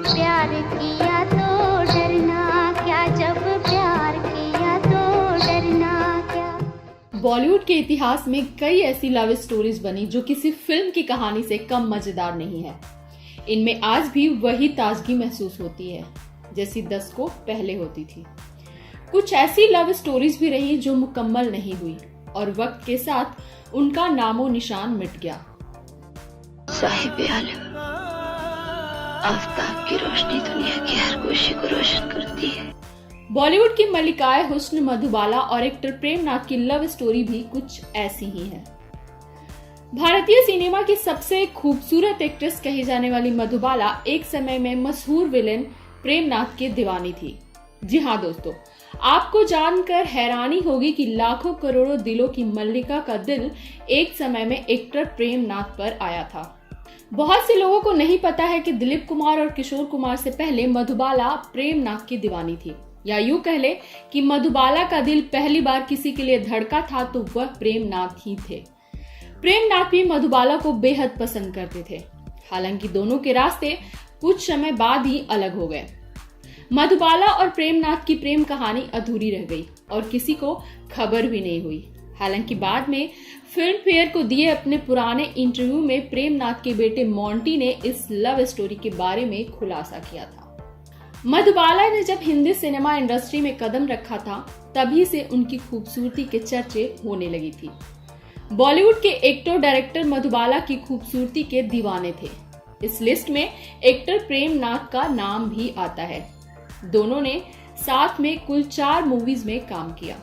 प्यार किया तो डरना क्या, जब प्यार किया तो डरना क्या। बॉलीवुड के इतिहास में कई ऐसी लव स्टोरीज बनी जो किसी फिल्म की कहानी से कम मजेदार नहीं है। इनमें आज भी वही ताजगी महसूस होती है जैसी दशकों पहले होती थी। कुछ ऐसी लव स्टोरीज भी रही जो मुकम्मल नहीं हुई और वक्त के साथ उनका नामो निशान मिट गया। साहिब आलम, आफताब की रोशनी दुनिया की हर गोशी को रोशन करती है। बॉलीवुड की मल्लिकाए हुस्न मधुबाला और एक्टर प्रेम नाथ की लव स्टोरी भी कुछ ऐसी ही है। भारतीय सिनेमा की सबसे खूबसूरत एक्ट्रेस कही जाने वाली मधुबाला एक समय में मशहूर विलेन प्रेम नाथ की दीवानी थी। जी हाँ दोस्तों, आपको जानकर हैरानी होगी कि लाखों करोड़ों दिलों की मल्लिका का दिल एक समय में एक्टर प्रेम नाथ पर आया था। बहुत से लोगों को नहीं पता है कि दिलीप कुमार और किशोर कुमार से पहले मधुबाला प्रेम नाथ की दीवानी थी, या यूं कह ले कि मधुबाला का दिल पहली बार किसी के लिए धड़का था तो वह प्रेम नाथ ही थे। प्रेम नाथ भी मधुबाला को बेहद पसंद करते थे। हालांकि दोनों के रास्ते कुछ समय बाद ही अलग हो गए। मधुबाला और प्रेम नाथ की प्रेम कहानी अधूरी रह गई और किसी को खबर भी नहीं हुई। हालांकि बाद में फिल्म फेयर को दिए अपने पुराने इंटरव्यू में प्रेम नाथ के बेटे मोंटी ने इस लव स्टोरी के बारे में खुलासा किया था। मधुबाला ने जब हिंदी सिनेमा इंडस्ट्री में कदम रखा था तभी से उनकी खूबसूरती के चर्चे होने लगी थी। बॉलीवुड के एक्टर डायरेक्टर मधुबाला की खूबसूरती के दीवाने थे। इस लिस्ट में एक्टर प्रेम नाथ का नाम भी आता है। दोनों ने साथ में कुल 4 मूवीज में काम किया,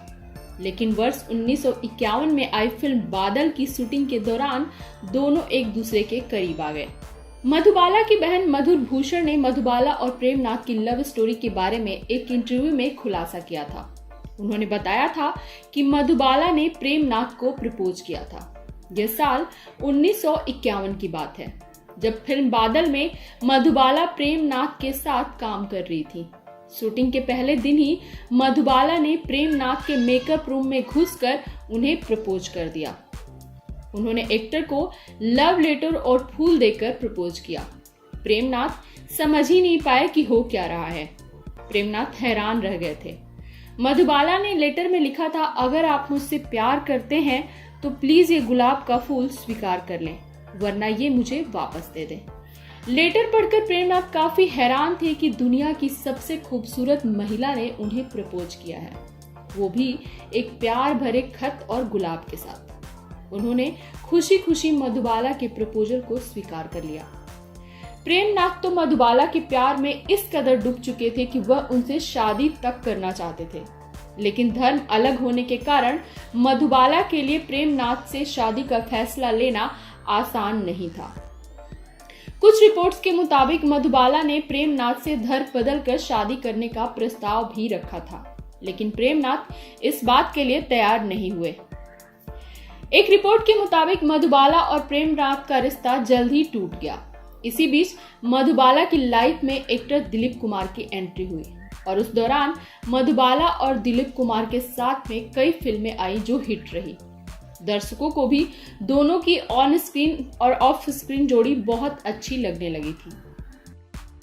लेकिन वर्ष 1951 में आई फिल्म बादल की शूटिंग के दौरान दोनों एक दूसरे के करीब आ गए। मधुबाला की बहन मधुर भूषण ने मधुबाला और प्रेम नाथ की लव स्टोरी के बारे में एक इंटरव्यू में खुलासा किया था। उन्होंने बताया था कि मधुबाला ने प्रेम नाथ को प्रपोज किया था। यह साल 1951 की बात है, जब फिल्म बादल में मधुबाला प्रेम नाथ के साथ काम कर रही थी। शूटिंग के पहले दिन ही मधुबाला ने प्रेम नाथ के मेकअप रूम में घुसकर उन्हें प्रपोज कर दिया। उन्होंने एक्टर को लव लेटर और फूल देकर प्रपोज किया। प्रेम नाथ समझ ही नहीं पाए कि हो क्या रहा है। प्रेम नाथ हैरान रह गए थे। मधुबाला ने लेटर में लिखा था, अगर आप मुझसे प्यार करते हैं तो प्लीज ये गुलाब का फूल स्वीकार कर लें, वरना ये मुझे वापस दे दें। लेटर पढ़कर प्रेम नाथ काफी हैरान थे कि दुनिया की सबसे खूबसूरत महिला ने उन्हें प्रपोज किया है, वो भी एक प्यार भरे खत और गुलाब के साथ। उन्होंने खुशी खुशी मधुबाला के प्रपोजल को स्वीकार कर लिया। प्रेम नाथ तो मधुबाला के प्यार में इस कदर डूब चुके थे कि वह उनसे शादी तक करना चाहते थे, लेकिन धर्म अलग होने के कारण मधुबाला के लिए प्रेम नाथ से शादी का फैसला लेना आसान नहीं था। कुछ रिपोर्ट्स के मुताबिक मधुबाला ने प्रेम नाथ से धर्म बदलकर शादी करने का प्रस्ताव भी रखा था, लेकिन प्रेम नाथ इस बात के लिए तैयार नहीं हुए। एक रिपोर्ट के मुताबिक मधुबाला और प्रेम नाथ का रिश्ता जल्द ही टूट गया। इसी बीच मधुबाला की लाइफ में एक्टर दिलीप कुमार की एंट्री हुई और उस दौरान मधुबाला और दिलीप कुमार के साथ में कई फिल्में आई जो हिट रही। दर्शकों को भी दोनों की ऑन स्क्रीन और ऑफ स्क्रीन जोड़ी बहुत अच्छी लगने लगी थी।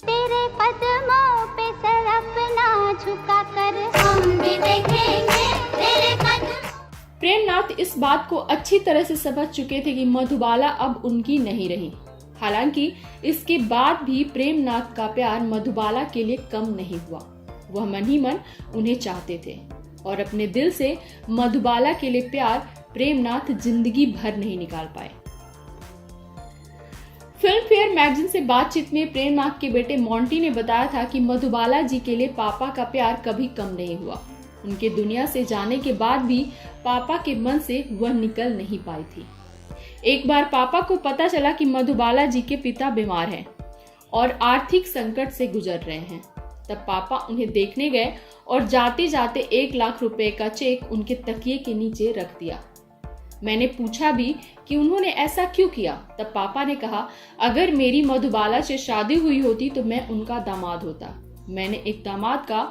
तेरे कदमों पे सर अपना झुका कर हम भी देखेंगे तेरे कदम। प्रेम नाथ इस बात को अच्छी तरह से समझ चुके थे कि मधुबाला अब उनकी नहीं रही। हालांकि इसके बाद भी प्रेम नाथ का प्यार मधुबाला के लिए कम नहीं हुआ। वह मन ही मन उन्हें चाहते थे और अपने दिल से मधुबाला के लिए प्यार प्रेम नाथ जिंदगी भर नहीं निकाल पाए। फिल्म फेयर मैगजीन से बातचीत में प्रेम नाथ के बेटे मोंटी ने बताया था कि मधुबाला जी के लिए पापा का प्यार कभी कम नहीं हुआ। उनके दुनिया से जाने के बाद भी पापा के मन से वह निकल नहीं पाई थी। एक बार पापा को पता चला कि मधुबाला जी के पिता बीमार हैं और आर्थिक संकट से गुजर रहे हैं, तब पापा उन्हें देखने गए और जाते जाते 1 लाख रुपए का चेक उनके तकिए के नीचे रख दिया। मैंने पूछा भी कि उन्होंने ऐसा क्यों किया, तब पापा ने कहा, अगर मेरी मधुबाला से शादी हुई होती तो मैं उनका दामाद होता। मैंने एक दामाद का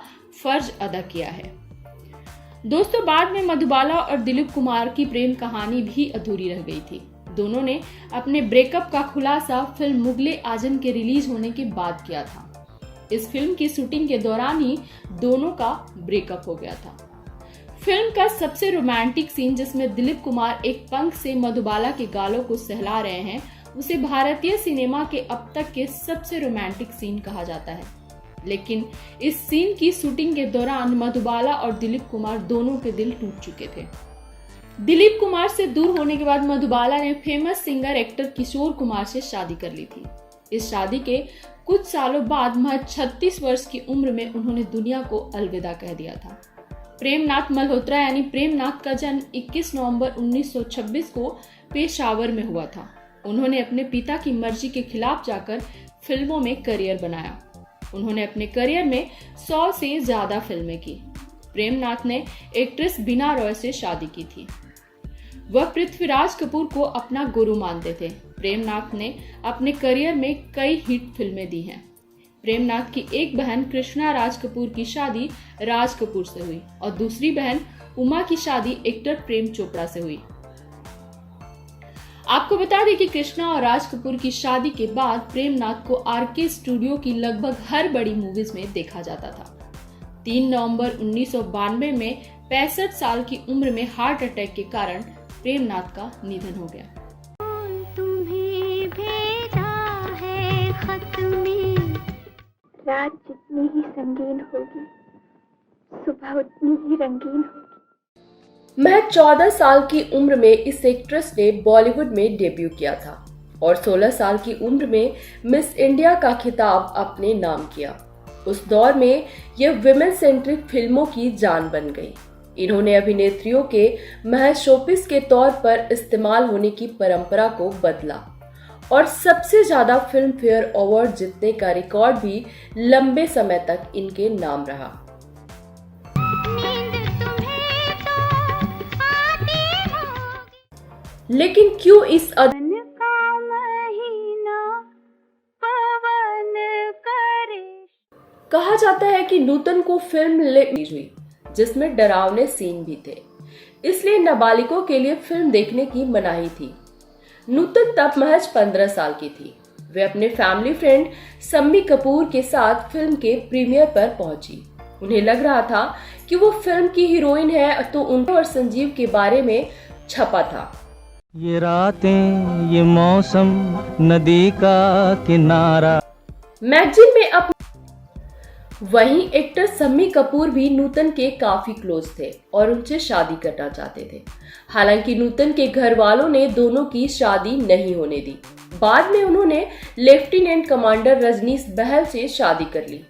फर्ज अदा किया है। दोस्तों, बाद में मधुबाला और दिलीप कुमार की प्रेम कहानी भी अधूरी रह गई थी। दोनों ने अपने ब्रेकअप का खुलासा फिल्म मुगले आजम के रिलीज होने के बाद किया था। इस फिल्म की शूटिंग के दौरान ही दोनों का ब्रेकअप हो गया था। फिल्म का सबसे रोमांटिक सीन जिसमें दिलीप कुमार एक पंख से मधुबाला के गालों को सहला रहे हैं, उसे भारतीय सिनेमा के अब तक के सबसे रोमांटिक सीन कहा जाता है। लेकिन इस सीन की शूटिंग के दौरान मधुबाला और दिलीप कुमार दोनों के दिल टूट चुके थे। दिलीप कुमार से दूर होने के बाद मधुबाला ने famous singer actor Kishore Kumar से शादी कर ली थी। इस शादी के कुछ सालों बाद महज 36 वर्ष की उम्र में उन्होंने दुनिया को अलविदा कह दिया था। प्रेमनाथ मल्होत्रा यानी प्रेमनाथ का जन्म 21 नवंबर 1926 को पेशावर में हुआ था। उन्होंने अपने पिता की मर्जी के खिलाफ जाकर फिल्मों में करियर बनाया। उन्होंने अपने करियर में 100 से ज्यादा फिल्में की। प्रेमनाथ ने एक्ट्रेस बीना रॉय से शादी की थी। वह पृथ्वीराज कपूर को अपना गुरु मानते थे। प्रेमनाथ ने अपने करियर में कई हिट फिल्में दी हैं। प्रेमनाथ की एक बहन कृष्णा राज कपूर की शादी राज कपूर से हुई और दूसरी बहन उमा की शादी एक्टर प्रेम चोपड़ा से हुई। आपको बता दें कि कृष्णा और राज कपूर की शादी के बाद प्रेमनाथ को आरके स्टूडियो की लगभग हर बड़ी मूवीज में देखा जाता था। 3 नवंबर 1992 में 65 साल की उम्र में हार्ट अटैक के कारण प्रेमनाथ का निधन हो गया। तुम्हें भेजा है खत में, रात जितनी ही संगीन होगी, सुबह उतनी ही रंगीन होगी। महज 14 साल की उम्र में इस एक्ट्रेस ने बॉलीवुड में डेब्यू किया था और 16 साल की उम्र में मिस इंडिया का खिताब अपने नाम किया। उस दौर में यह विमेन सेंट्रिक फिल्मों की जान बन गई। इन्होंने अभिनेत्रियों के महज शोपीस के तौर पर इस्तेमाल होने की परंपरा को बदला और सबसे ज्यादा फिल्म फेयर अवार्ड जीतने का रिकॉर्ड भी लंबे समय तक इनके नाम रहा। लेकिन क्यों इस कहा जाता है कि नूतन को फिल्म रिलीज हुई जिसमें डरावने सीन भी थे, इसलिए नाबालिगों के लिए फिल्म देखने की मनाही थी। नूतन तब महज 15 साल की थी। वे अपने फैमिली फ्रेंड सम्मी कपूर के साथ फिल्म के प्रीमियर पर पहुंची। उन्हें लग रहा था कि वो फिल्म की हीरोइन है, तो उनके और संजीव के बारे में छपा था। ये रातें, ये मौसम, नदी का किनारा मैगजीन में वहीं एक्टर सम्मी कपूर भी नूतन के काफी क्लोज थे और उनसे शादी करना चाहते थे। हालांकि नूतन के घर वालों ने दोनों की शादी नहीं होने दी। बाद में उन्होंने लेफ्टिनेंट कमांडर रजनीश बहल से शादी कर ली।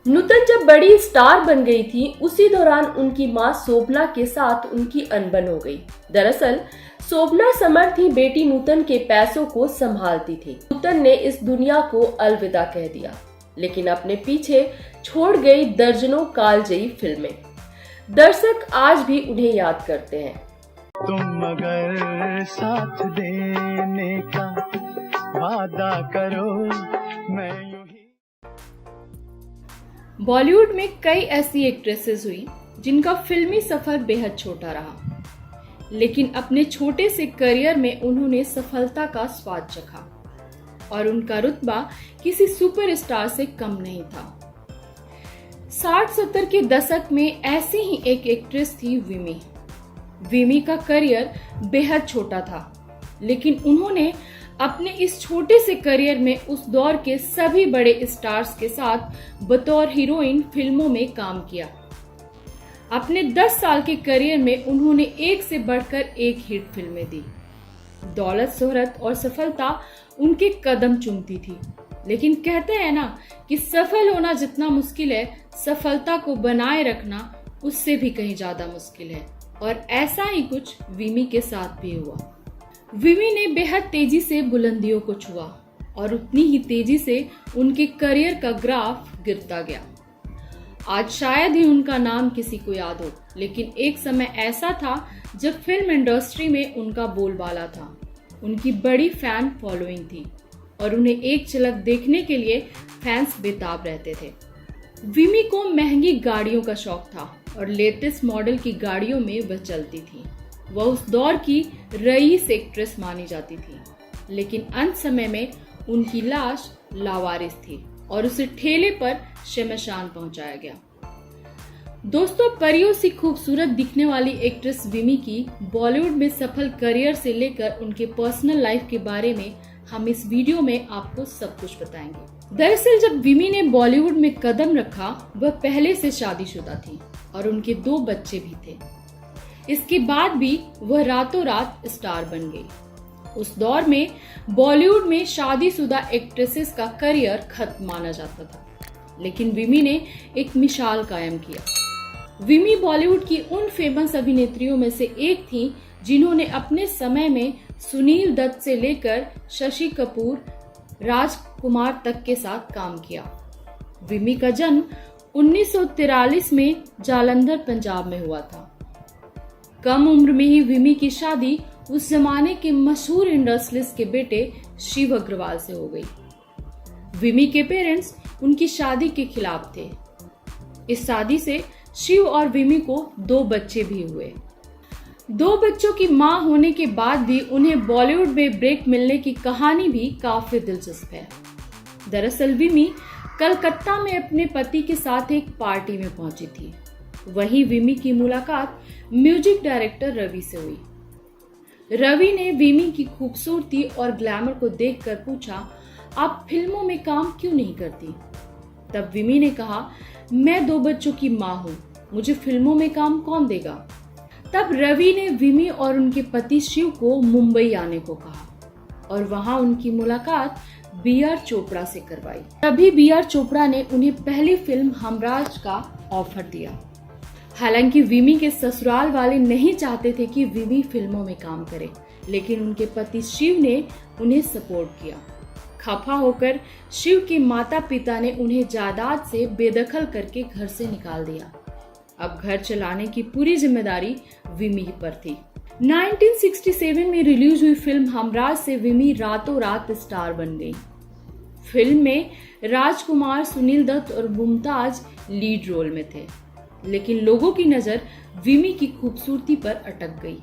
नूतन जब बड़ी स्टार बन गई थी, उसी दौरान उनकी मां शोभना के साथ उनकी अनबन हो गई। दरअसल शोभना समर्थ ही बेटी नूतन के पैसों को संभालती थी। नूतन ने इस दुनिया को अलविदा कह दिया, लेकिन अपने पीछे छोड़ गई दर्जनों कालजयी फिल्में। दर्शक आज भी उन्हें याद करते हैं। तुम अगर साथ देने का वादा करो, मैं यूं ही। बॉलीवुड में कई ऐसी एक्ट्रेसेस हुई जिनका फिल्मी सफर बेहद छोटा रहा, लेकिन अपने छोटे से करियर में उन्होंने सफलता का स्वाद चखा और उनका रुतबा किसी सुपरस्टार से कम नहीं था। 60-70 के दशक में ऐसी ही एक एक्ट्रेस थी विमी। विमी का करियर बेहद छोटा था, लेकिन उन्होंने अपने इस छोटे से करियर में उस दौर के सभी बड़े स्टार्स के साथ बतौर हीरोइन फिल्मों में काम किया। अपने 10 साल के करियर में उन्होंने एक से बढ़कर एक हिट फिल्में दी। दौलत, शोहरत और सफलता उनके कदम चूमती थी, लेकिन कहते हैं ना कि सफल होना जितना मुश्किल है, सफलता को बनाए रखना उससे भी कहीं ज्यादा मुश्किल है। और ऐसा ही कुछ विमी के साथ भी हुआ। विमी ने बेहद तेजी से बुलंदियों को छुआ और उतनी ही तेजी से उनके करियर का ग्राफ गिरता गया। आज शायद ही उनका नाम किसी को याद हो, लेकिन एक समय ऐसा था जब फिल्म इंडस्ट्री में उनका बोलबाला था। उनकी बड़ी फैन फॉलोइंग थी और उन्हें एक झलक देखने के लिए फैंस बेताब रहते थे। विमी को महंगी गाड़ियों का शौक था और लेटेस्ट मॉडल की गाड़ियों में वह चलती थी। वह उस दौर की रईस एक्ट्रेस मानी जाती थी, लेकिन अंत समय में उनकी लाश लावारिस थी। और उसे ठेले पर शमशान पहुंचाया गया। दोस्तों, परियों सी खूबसूरत दिखने वाली एक्ट्रेस विमी की बॉलीवुड में सफल करियर से लेकर उनके पर्सनल लाइफ के बारे में हम इस वीडियो में आपको सब कुछ बताएंगे। दरअसल जब विमी ने बॉलीवुड में कदम रखा, वह पहले से शादीशुदा थी और उनके 2 बच्चे भी थे। इसके बाद भी वह रातों रात स्टार बन गई। उस दौर में बॉलीवुड में शादीशुदा एक्ट्रेसेस का करियर खत्म माना जाता था, लेकिन विमी ने एक मिसाल कायम किया। विमी बॉलीवुड की उन फेमस अभिनेत्रियों में से एक थी जिन्होंने अपने समय में सुनील दत्त से लेकर शशि कपूर, राजकुमार तक के साथ काम किया। विमी का जन्म 1943 में जालंधर, पंजाब में हुआ था। कम उम्र में ही विमी की शादी उस जमाने के मशहूर इंडस्ट्रियलिस्ट के बेटे शिव अग्रवाल से हो गई। विमी के पेरेंट्स उनकी शादी के खिलाफ थे। इस शादी से शिव और विमी को 2 बच्चे भी हुए। 2 बच्चों की मां होने के बाद भी उन्हें बॉलीवुड में ब्रेक मिलने की कहानी भी काफी दिलचस्प है। दरअसल विमी कलकत्ता में अपने पति के साथ एक पार्टी में पहुंची थी। वहीं विमी की मुलाकात म्यूजिक डायरेक्टर रवि से हुई। रवि ने विमी की खूबसूरती और ग्लैमर को देखकर पूछा, आप फिल्मों में काम क्यों नहीं करती? तब विमी ने कहा, मैं 2 बच्चों की मां हूं, मुझे फिल्मों में काम कौन देगा? तब रवि ने विमी और उनके पति शिव को मुंबई आने को कहा और वहां उनकी मुलाकात बी.आर. चोपड़ा से करवाई। तभी बी.आर. चोपड़ा ने उन्हें पहली फिल्म हमराज का ऑफर दिया। हालांकि विमी के ससुराल वाले नहीं चाहते थे कि विमी फिल्मों में काम करे, लेकिन उनके पति शिव ने उन्हें सपोर्ट किया। खफा होकर शिव के माता पिता ने उन्हें जायदाद से बेदखल करके घर से निकाल दिया। अब घर चलाने की पूरी जिम्मेदारी विमी पर थी। 1967 में रिलीज हुई फिल्म हमराज से विमी रातों रात स्टार बन गई। फिल्म में राजकुमार, सुनील दत्त और मुमताज लीड रोल में थे, लेकिन लोगों की नजर विमी की खूबसूरती पर अटक गई।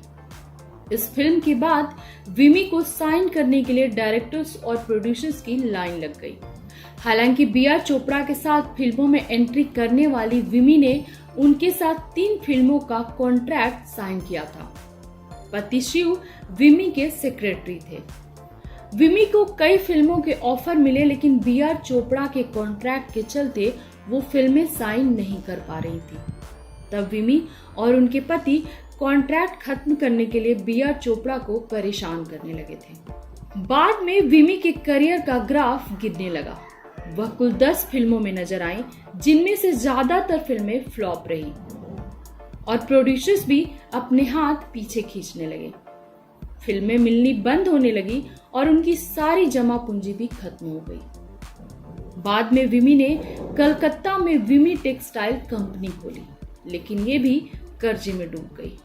इस फिल्म के बाद विमी को साइन करने के लिए डायरेक्टर्स और प्रोड्यूसर्स की लाइन लग गई। हालांकि बी.आर. चोपड़ा के साथ फिल्मों में एंट्री करने वाली विमी ने उनके साथ 3 फिल्मों का कॉन्ट्रैक्ट साइन किया था। पति शिव विमी के सेक्रेटरी थे। विमी को कई फिल्मों के ऑफर मिले, लेकिन बी.आर. चोपड़ा के कॉन्ट्रैक्ट के चलते वो फिल्में साइन नहीं कर पा रही थी। तब विमी और उनके पति कॉन्ट्रैक्ट खत्म करने के लिए बी.आर. चोपड़ा को परेशान करने लगे थे। बाद में विमी के करियर का ग्राफ गिरने लगा। वह कुल 10 फिल्मों में नजर आई, जिनमें से ज्यादातर फिल्में फ्लॉप रही और प्रोड्यूसर्स भी अपने हाथ पीछे खींचने लगे। फिल्में मिलनी बंद होने लगी और उनकी सारी जमा पूंजी भी खत्म हो गई। बाद में विमी ने कलकत्ता में विमी टेक्सटाइल कंपनी खोली, लेकिन ये भी कर्जे में डूब गई।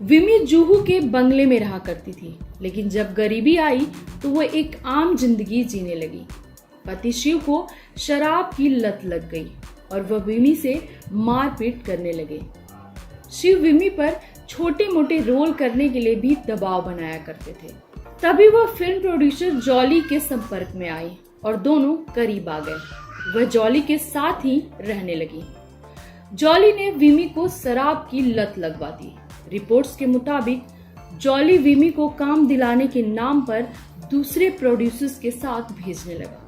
विमी जुहू के बंगले में रहा करती थी, लेकिन जब गरीबी आई तो वह एक आम जिंदगी जीने लगी। पति शिव को शराब की लत लग गई और वह विमी से मारपीट करने लगे। शिव विमी पर छोटे मोटे रोल करने के लिए भी दबाव बनाया करते थे। तभी वह फिल्म प्रोड्यूसर जॉली के संपर्क में आई और दोनों करीब आ गए। वह जॉली के साथ ही रहने लगी। जॉली ने विमी को शराब की लत लगवा दी। रिपोर्ट्स के मुताबिक जॉली विमी को काम दिलाने के नाम पर दूसरे प्रोड्यूसर्स के साथ भेजने लगा।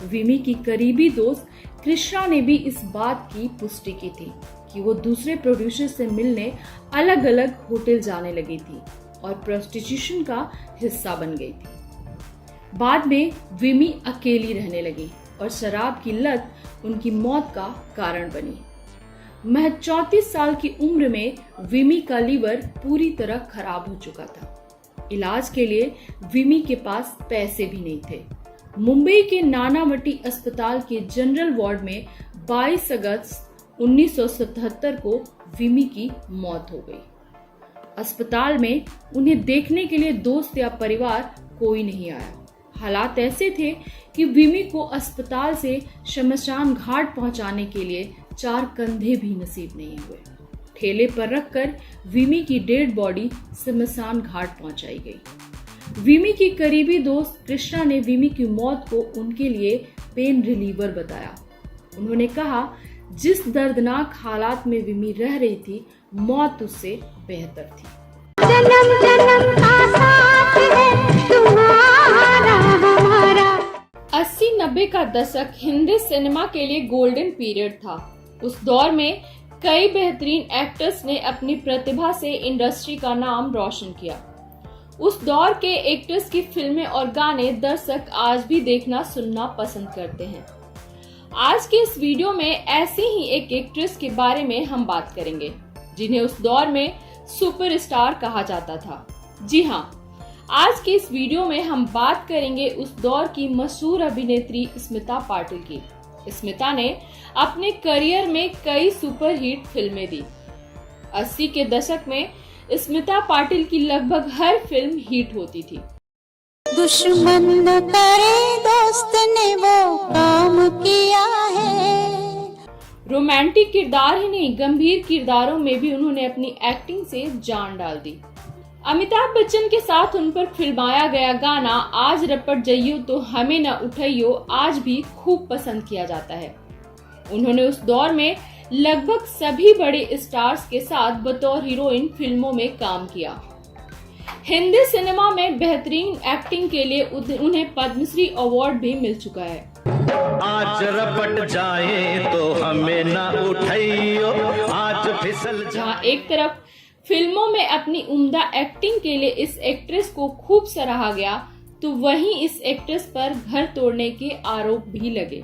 विमी की करीबी दोस्त कृष्णा ने भी इस बात की पुष्टि की थी कि वो दूसरे प्रोड्यूसर से मिलने अलग अलग होटल जाने लगी थी और प्रोस्टिट्यूशन का हिस्सा बन गई थी। बाद में विमी अकेली रहने लगी और शराब की लत उनकी मौत का कारण बनी। महज 34 साल की उम्र में विमी का लीवर पूरी तरह खराब हो चुका था। इलाज के लिए विमी के पास पैसे भी नहीं थे। मुंबई के नानावटी अस्पताल के जनरल वार्ड में 22 अगस्त 1977 को विमी की मौत हो गई। अस्पताल में उन्हें देखने के लिए दोस्त या परिवार कोई नहीं आया। हालात ऐसे थे कि विमी को अस्पताल से शमशान घाट पहुंचाने के लिए 4 कंधे भी नसीब नहीं हुए। ठेले पर रखकर विमी की डेड बॉडी शमशान घाट पहुंचाई गई। विमी की करीबी दोस्त कृष्णा ने विमी की मौत को उनके लिए पेन रिलीवर बताया। उन्होंने कहा, जिस दर्दनाक हालात में विमी रह रही थी, मौत उससे बेहतर थी। जन्म जन्म का साथ है तुम्हारा हमारा। 80-90 का दशक हिंदी सिनेमा के लिए गोल्डन पीरियड था। उस दौर में कई बेहतरीन एक्टर्स ने अपनी प्रतिभा से इंडस्ट्री का नाम रोशन किया। उस दौर के एक्टर्स की फिल्में और गाने दर्शक आज भी देखना सुनना पसंद करते हैं। आज के इस वीडियो में ऐसे ही एक एक्ट्रेस के बारे में हम बात करेंगे, जिन्हें उस दौर में सुपरस्टार कहा जाता था। जी हाँ, आज के इस वीडियो में हम बात करेंगे उस दौर की मशहूर अभिनेत्री स्मिता पाटिल की। स्मिता ने अपने करियर में कई सुपरहिट फिल्में दी। 80 के दशक में स्मिता पाटिल की लगभग हर फिल्म हिट होती थी। दुश्मन न करे दोस्त ने वो काम किया है। रोमांटिक किरदार ही नहीं, गंभीर किरदारों में भी उन्होंने अपनी एक्टिंग से जान डाल दी। अमिताभ बच्चन के साथ उन पर फिल्माया गया गाना आज रपट जइयो तो हमें न उठाइयो आज भी खूब पसंद किया जाता है। उन्होंने उस दौर में लगभग सभी बड़े स्टार्स के साथ बतौर हीरोइन फिल्मों में काम किया। हिंदी सिनेमा में बेहतरीन एक्टिंग के लिए उन्हें पद्मश्री अवार्ड भी मिल चुका है। आज रपट जाए तो हमें ना उठाइयो आज फिसल जहां एक तरफ फिल्मों में अपनी उम्दा एक्टिंग के लिए इस एक्ट्रेस को खूब सराहा गया, तो वहीं इस एक्ट्रेस पर घर तोड़ने के आरोप भी लगे।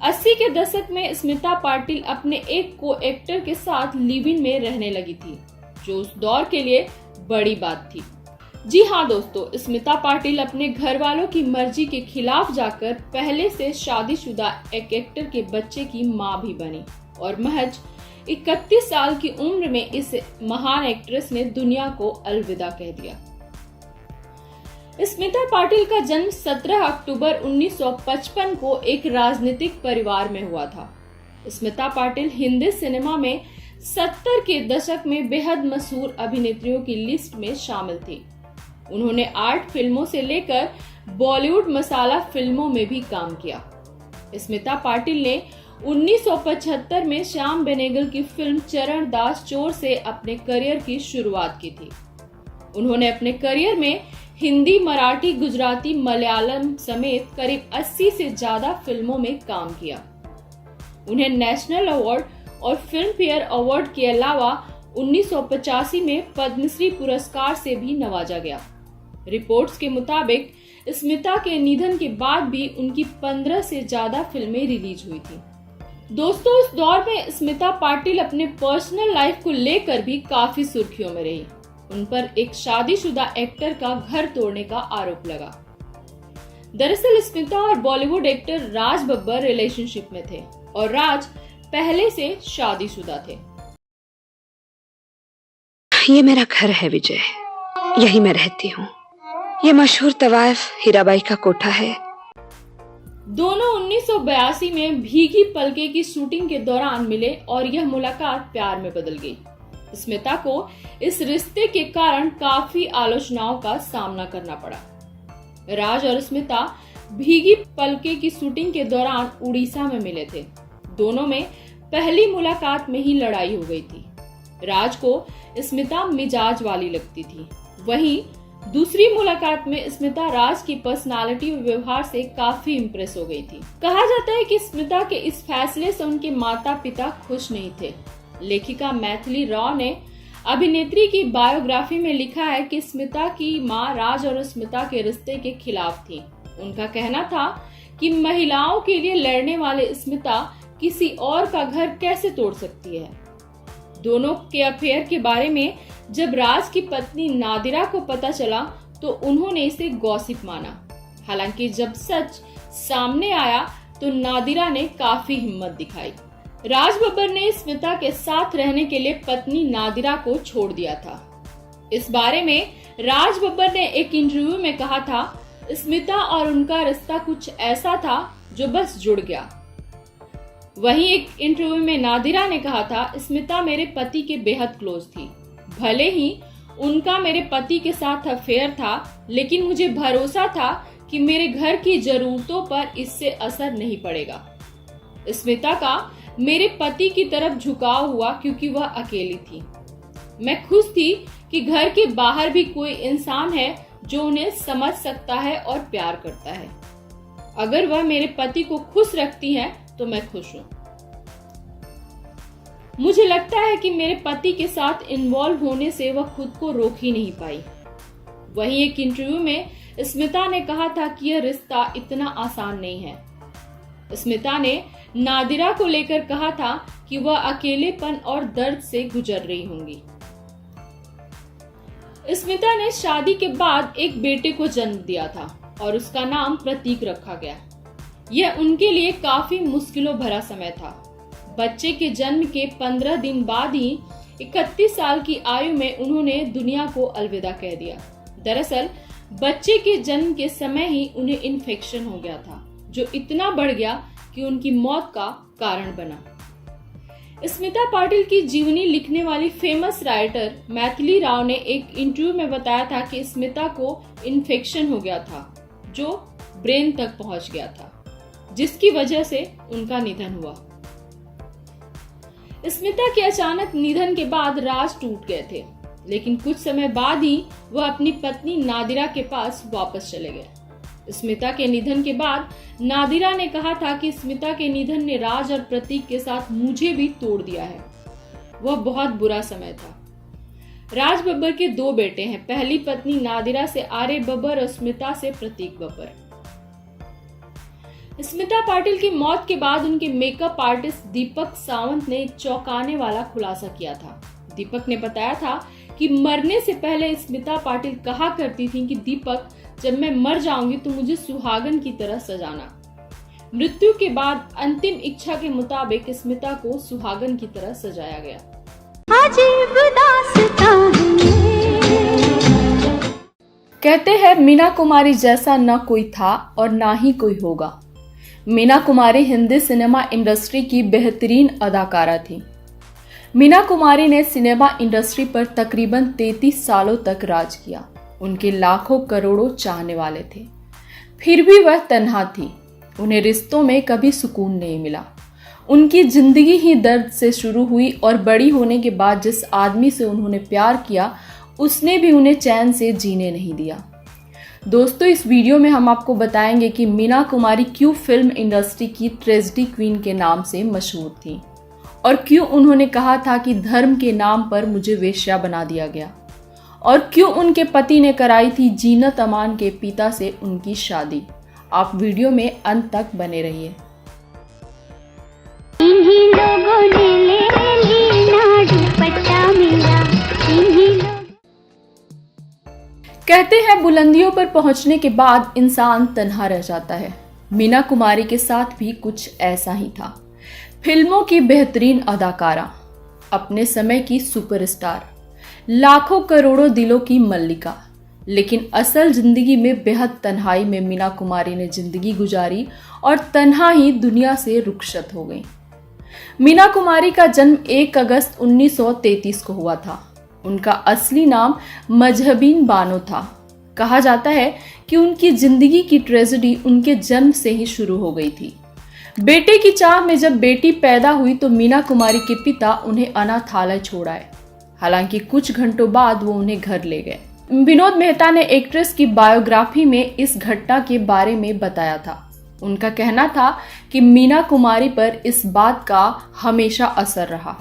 80 के दशक में स्मिता पाटिल अपने एक को एक्टर के साथ लिव इन में रहने लगी थी, जो उस दौर के लिए बड़ी बात थी। जी हाँ दोस्तों, स्मिता पाटिल अपने घर वालों की मर्जी के खिलाफ जाकर पहले से शादीशुदा एक एक्टर के बच्चे की मां भी बनी और महज 31 साल की उम्र में इस महान एक्ट्रेस ने दुनिया को अलविदा कह दिया। स्मिता पाटिल का जन्म 17 अक्टूबर 1955 को एक राजनीतिक परिवार में हुआ था। स्मिता पाटिल हिंदी सिनेमा में 70 के दशक में बेहद मशहूर अभिनेत्रियों की लिस्ट में शामिल थी। उन्होंने आर्ट फिल्मों से लेकर बॉलीवुड मसाला फिल्मों में भी काम किया। स्मिता पाटिल ने 1975 में श्याम बेनेगल की फिल्म चरण दास चोर से अपने करियर की शुरुआत की थी। उन्होंने अपने करियर में हिंदी, मराठी, गुजराती, मलयालम समेत करीब 80 से ज्यादा फिल्मों में काम किया। उन्हें नेशनल अवार्ड और फिल्म फेयर अवार्ड के अलावा 1985 में पद्मश्री पुरस्कार से भी नवाजा गया। रिपोर्ट्स के मुताबिक स्मिता के निधन के बाद भी उनकी 15 से ज्यादा फिल्में रिलीज हुई थी। दोस्तों, उस दौर में स्मिता पाटिल अपने पर्सनल लाइफ को लेकर भी काफी सुर्खियों में रही। उन पर एक शादीशुदा एक्टर का घर तोड़ने का आरोप लगा। दरअसल स्मिता और बॉलीवुड एक्टर राज बब्बर रिलेशनशिप में थे और राज पहले से शादीशुदा थे। ये मेरा घर है विजय, यही मैं रहती हूँ। ये मशहूर तवाइफ हीराबाई का कोठा है। दोनों 1982 में भीगी पलके की शूटिंग के दौरान मिले और यह मुलाकात प्यार में बदल गई। स्मिता को इस रिश्ते के कारण काफी आलोचनाओं का सामना करना पड़ा। राज और स्मिता भीगी पलके की शूटिंग के दौरान उड़ीसा में मिले थे। दोनों में पहली मुलाकात में ही लड़ाई हो गई थी। राज को स्मिता मिजाज वाली लगती थी, वहीं दूसरी मुलाकात में स्मिता राज की पर्सनालिटी और व्यवहार से काफी इम्प्रेस हो गई थी। कहा जाता है कि स्मिता के इस फैसले से उनके माता पिता खुश नहीं थे। लेखिका मैथिली राव ने अभिनेत्री की बायोग्राफी में लिखा है कि स्मिता की मां राज और स्मिता के रिश्ते के खिलाफ थी। उनका कहना था कि महिलाओं के लिए लड़ने वाले स्मिता किसी और का घर कैसे तोड़ सकती है। दोनों के अफेयर के बारे में जब राज की पत्नी नादिरा को पता चला तो उन्होंने इसे गॉसिप माना। हालांकि जब सच सामने आया तो नादिरा ने काफी हिम्मत दिखाई। राज बब्बर ने स्मिता के साथ रहने के लिए पत्नी नादिरा को छोड़ दिया था। इस बारे में राज बब्बर ने एक इंटरव्यू में कहा था, स्मिता और उनका रिश्ता कुछ ऐसा था जो बस जुड़ गया। वहीं एक इंटरव्यू में नादिरा ने कहा था, स्मिता मेरे पति के बेहद क्लोज थी। भले ही उनका मेरे पति के साथ अफेयर था, लेकिन मुझे भरोसा था कि मेरे घर की जरूरतों पर इससे असर नहीं पड़ेगा। स्मिता का मेरे पति की तरफ झुकाव हुआ क्योंकि वह अकेली थी। मैं खुश थी कि घर के बाहर भी कोई इंसान है जो उन्हें समझ सकता है और प्यार करता है। अगर वह मेरे पति को खुश रखती हैं तो मैं खुश हूं। मुझे लगता है कि मेरे पति के साथ इन्वॉल्व होने से वह खुद को रोक ही नहीं पाई। वहीं एक इंटरव्यू में स्मिता ने कहा था कि यह रिश्ता इतना आसान नहीं है। स्मिता ने नादिरा को लेकर कहा था कि वह अकेलेपन और दर्द से गुजर रही होंगी। स्मिता ने शादी के बाद एक बेटे को जन्म दिया था और उसका नाम प्रतीक रखा गया। यह उनके लिए काफी मुश्किलों भरा समय था। बच्चे के जन्म के 15 दिन बाद ही 31 साल की आयु में उन्होंने दुनिया को अलविदा कह दिया। दरअसल बच्चे के जन्म के समय ही उन्हें इन्फेक्शन हो गया था, जो इतना बढ़ गया कि उनकी मौत का कारण बना। स्मिता पाटिल की जीवनी लिखने वाली फेमस राइटर मैथिली राव ने एक इंटरव्यू में बताया था कि स्मिता को इन्फेक्शन हो गया था जो ब्रेन तक पहुंच गया था, जिसकी वजह से उनका निधन हुआ। स्मिता के अचानक निधन के बाद राज टूट गए थे, लेकिन कुछ समय बाद ही वह अपनी पत्नी नादिरा के पास वापस चले गए। स्मिता के निधन के बाद नादिरा ने कहा था कि स्मिता के निधन ने राज और प्रतीक के साथ मुझे भी तोड़ दिया है। वह बहुत बुरा समय था। राज बब्बर के 2 बेटे हैं, पहली पत्नी नादिरा से आर्य बब्बर और स्मिता से प्रतीक बब्बर। स्मिता पाटिल की मौत के बाद उनके मेकअप आर्टिस्ट दीपक सावंत ने एक चौंकाने वाला खुलासा किया था। दीपक ने बताया था कि मरने से पहले स्मिता पाटिल कहा करती थी कि दीपक, जब मैं मर जाऊंगी तो मुझे सुहागन की तरह सजाना। मृत्यु के बाद अंतिम इच्छा के मुताबिक स्मिता को सुहागन की तरह सजाया गया। अजीब दास्तां है। कहते हैं मीना कुमारी जैसा न कोई था और ना ही कोई होगा। मीना कुमारी हिंदी सिनेमा इंडस्ट्री की बेहतरीन अदाकारा थी। मीना कुमारी ने सिनेमा इंडस्ट्री पर तकरीबन 33 सालों तक राज किया। उनके लाखों करोड़ों चाहने वाले थे, फिर भी वह तन्हा थी। उन्हें रिश्तों में कभी सुकून नहीं मिला। उनकी जिंदगी ही दर्द से शुरू हुई और बड़ी होने के बाद जिस आदमी से उन्होंने प्यार किया उसने भी उन्हें चैन से जीने नहीं दिया। दोस्तों, इस वीडियो में हम आपको बताएंगे कि मीना कुमारी क्यों फिल्म इंडस्ट्री की ट्रेजेडी क्वीन के नाम से मशहूर थी और क्यों उन्होंने कहा था कि धर्म के नाम पर मुझे वेश्या बना दिया गया, और क्यों उनके पति ने कराई थी जीनत अमान के पिता से उनकी शादी। आप वीडियो में अंत तक बने रहिए। इन्हीं लोगों ने ले लिया दुपट्टा मेरा, इन्हीं लोग। कहते हैं बुलंदियों पर पहुंचने के बाद इंसान तन्हा रह जाता है। मीना कुमारी के साथ भी कुछ ऐसा ही था। फिल्मों की बेहतरीन अदाकारा, अपने समय की सुपरस्टार, लाखों करोड़ों दिलों की मल्लिका, लेकिन असल जिंदगी में बेहद तन्हाई में मीना कुमारी ने जिंदगी गुजारी और तन्हा ही दुनिया से रुखसत हो गई। मीना कुमारी का जन्म 1 अगस्त 1933 को हुआ था। उनका असली नाम मजहबीन बानो था। कहा जाता है कि उनकी जिंदगी की ट्रेजेडी उनके जन्म से ही शुरू हो गई थी। बेटे की चाह में जब बेटी पैदा हुई तो मीना कुमारी के पिता उन्हें अनाथालय छोड़ आए। हालांकि कुछ घंटों बाद वो उन्हें घर ले गए। विनोद मेहता ने एक्ट्रेस की बायोग्राफी में इस घटना के बारे में बताया था। उनका कहना था कि मीना कुमारी पर इस बात का हमेशा असर रहा।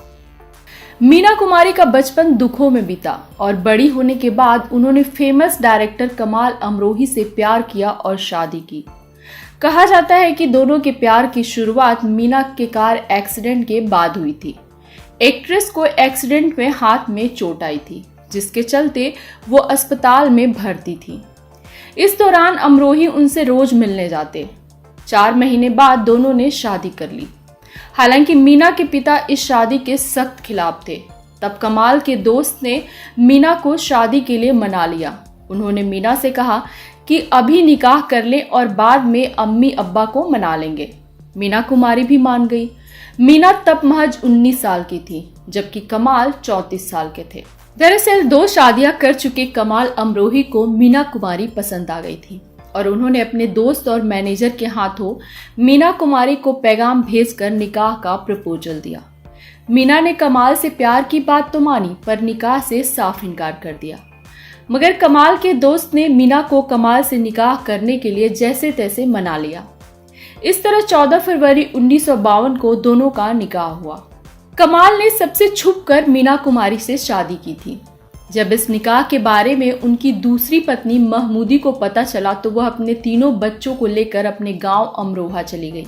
मीना कुमारी का बचपन दुखों में बीता और बड़ी होने के बाद उन्होंने फेमस डायरेक्टर कमाल अमरोही से प्यार किया और शादी की। कहा जाता है कि दोनों के प्यार की शुरुआत मीना के कार एक्सीडेंट के बाद हुई थी। एक्ट्रेस को एक्सीडेंट में हाथ में चोट आई थी, जिसके चलते वो अस्पताल में भर्ती थी। इस दौरान अमरोही उनसे रोज मिलने जाते। 4 महीने बाद दोनों ने शादी कर ली। हालांकि मीना के पिता इस शादी के सख्त खिलाफ थे। तब कमाल के दोस्त ने मीना को शादी के लिए मना लिया। उन्होंने मीना से कहा कि अभी निकाह कर लें और बाद में अम्मी अब्बा को मना लेंगे। मीना कुमारी भी मान गई। मीना तब महज 19 साल की थी, जबकि कमाल 34 साल के थे। दरअसल 2 शादियां कर चुके कमाल अमरोही को मीना कुमारी पसंद आ गई थी और उन्होंने अपने दोस्त और मैनेजर के हाथों मीना कुमारी को पैगाम भेजकर निकाह का प्रपोजल दिया। मीना ने कमाल से प्यार की बात तो मानी, पर निकाह से साफ इनकार कर दिया। मगर कमाल के दोस्त ने मीना को कमाल से निकाह करने के लिए जैसे तैसे मना लिया। इस तरह 14 फरवरी 1952 को दोनों का निकाह हुआ। कमाल ने सबसे छुपकर मीना कुमारी से शादी की थी। जब इस निकाह के बारे में उनकी दूसरी पत्नी महमूदी को पता चला तो वह अपने तीनों बच्चों को लेकर अपने गांव अमरोहा चली गई।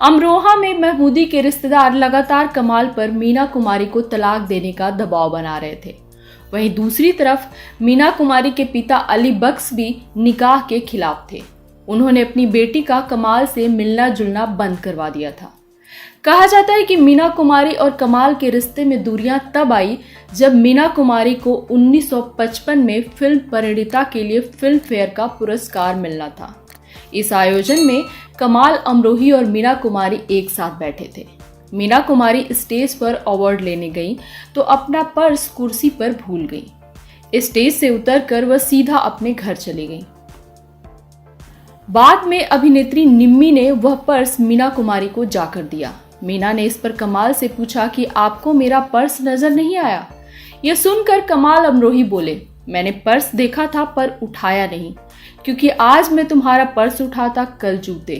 अमरोहा में महमूदी के रिश्तेदार लगातार कमाल पर मीना कुमारी को तलाक देने का दबाव बना रहे थे। वहीं दूसरी तरफ मीना कुमारी के पिता अली बख्श भी निकाह के खिलाफ थे। उन्होंने अपनी बेटी का कमाल से मिलना जुलना बंद करवा दिया था। कहा जाता है कि मीना कुमारी और कमाल के रिश्ते में दूरियां तब आई जब मीना कुमारी को 1955 में फिल्म परिणीता के लिए फिल्म फेयर का पुरस्कार मिलना था। इस आयोजन में कमाल अमरोही और मीना कुमारी एक साथ बैठे थे। मीना कुमारी स्टेज पर अवार्ड लेने गई तो अपना पर्स कुर्सी पर भूल गई। स्टेज से उतरकर वह सीधा अपने घर चली गई। बाद में अभिनेत्री निम्मी ने वह पर्स मीना कुमारी को जाकर दिया। मीना ने इस पर कमाल से पूछा कि आपको मेरा पर्स नजर नहीं आया? यह सुनकर कमाल अमरोही बोले, मैंने पर्स देखा था पर उठाया नहीं, क्योंकि आज मैं तुम्हारा पर्स उठाता कल जूते।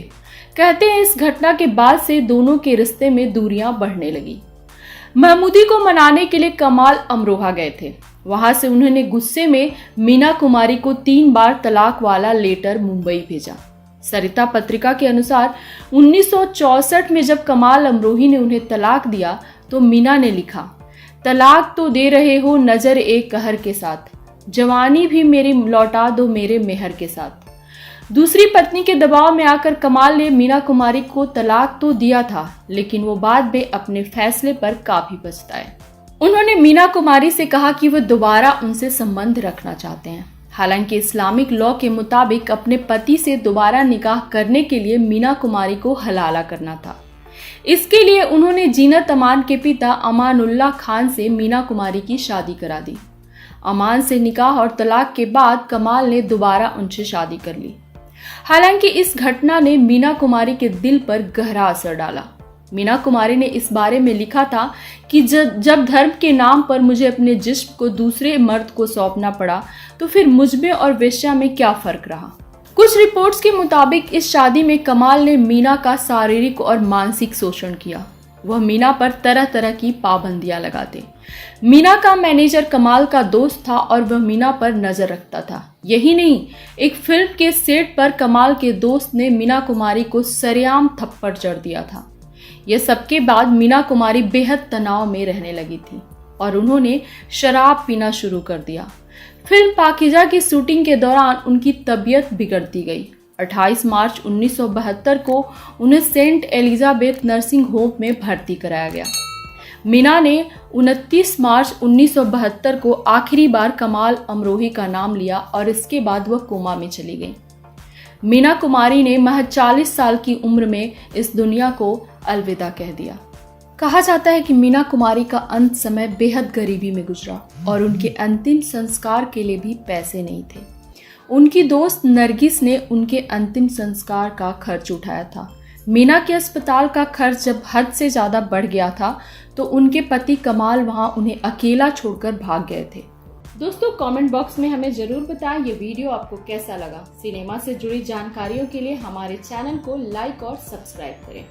कहते हैं इस घटना के बाद से दोनों के रिश्ते में दूरियां बढ़ने लगी। महमूदी को मनाने के लिए कमाल अमरोहा गए थे। वहां से उन्होंने गुस्से में मीना कुमारी को 3 बार तलाक वाला लेटर मुंबई भेजा। सरिता पत्रिका के अनुसार 1964 में जब कमाल अमरोही ने उन्हें तलाक दिया तो मीना ने लिखा, तलाक तो दे रहे हो नजर एक कहर के साथ, जवानी भी मेरी लौटा दो मेरे मेहर के साथ। दूसरी पत्नी के दबाव में आकर कमाल ने मीना कुमारी को तलाक तो दिया था, लेकिन वो बाद में अपने फैसले पर काफी पछताए। उन्होंने मीना कुमारी से कहा कि वह दोबारा उनसे संबंध रखना चाहते हैं। हालांकि इस्लामिक लॉ के मुताबिक अपने पति से दोबारा निकाह करने के लिए मीना कुमारी को हलाला करना था। इसके लिए उन्होंने जीनत अमान के पिता अमानुल्लाह खान से मीना कुमारी की शादी करा दी। अमान से निकाह और तलाक के बाद कमाल ने दोबारा उनसे शादी कर ली। हालांकि इस घटना ने मीना कुमारी के दिल पर गहरा असर डाला। मीना कुमारी ने इस बारे में लिखा था कि जब धर्म के नाम पर मुझे अपने जिस्म को दूसरे मर्द को सौंपना पड़ा तो फिर मुझमें और वेश्या में क्या फर्क रहा। कुछ रिपोर्ट्स के मुताबिक इस शादी में कमाल ने मीना का शारीरिक और मानसिक शोषण किया। वह मीना पर तरह तरह की पाबंदियां लगाते। मीना का मैनेजर कमाल का दोस्त था और वह मीना पर नजर रखता था। यही नहीं, एक फिल्म के सेट पर कमाल के दोस्त ने मीना कुमारी को सरेआम थप्पड़ जड़ दिया था। यह सबके बाद मीना कुमारी बेहद तनाव में रहने लगी थी और उन्होंने शराब पीना शुरू कर दिया। फिल्म पाकीजा की शूटिंग के दौरान उनकी तबीयत बिगड़ती गई। 28 मार्च 1972 को उन्हें सेंट एलिजाबेथ नर्सिंग होम में भर्ती कराया गया। मीना ने 29 मार्च 1972 को आखिरी बार कमाल अमरोही का नाम लिया और इसके बाद वह कोमा में चली गई। मीना कुमारी ने महज 40 साल की उम्र में इस दुनिया को अलविदा कह दिया। कहा जाता है कि मीना कुमारी का अंत समय बेहद गरीबी में गुजरा और उनके अंतिम संस्कार के लिए भी पैसे नहीं थे। उनकी दोस्त नरगिस ने उनके अंतिम संस्कार का खर्च उठाया था। मीना के अस्पताल का खर्च जब हद से ज़्यादा बढ़ गया था तो उनके पति कमाल वहां उन्हें अकेला छोड़कर भाग गए थे। दोस्तों, कमेंट बॉक्स में हमें जरूर बताएं ये वीडियो आपको कैसा लगा। सिनेमा से जुड़ी जानकारियों के लिए हमारे चैनल को लाइक और सब्सक्राइब करें।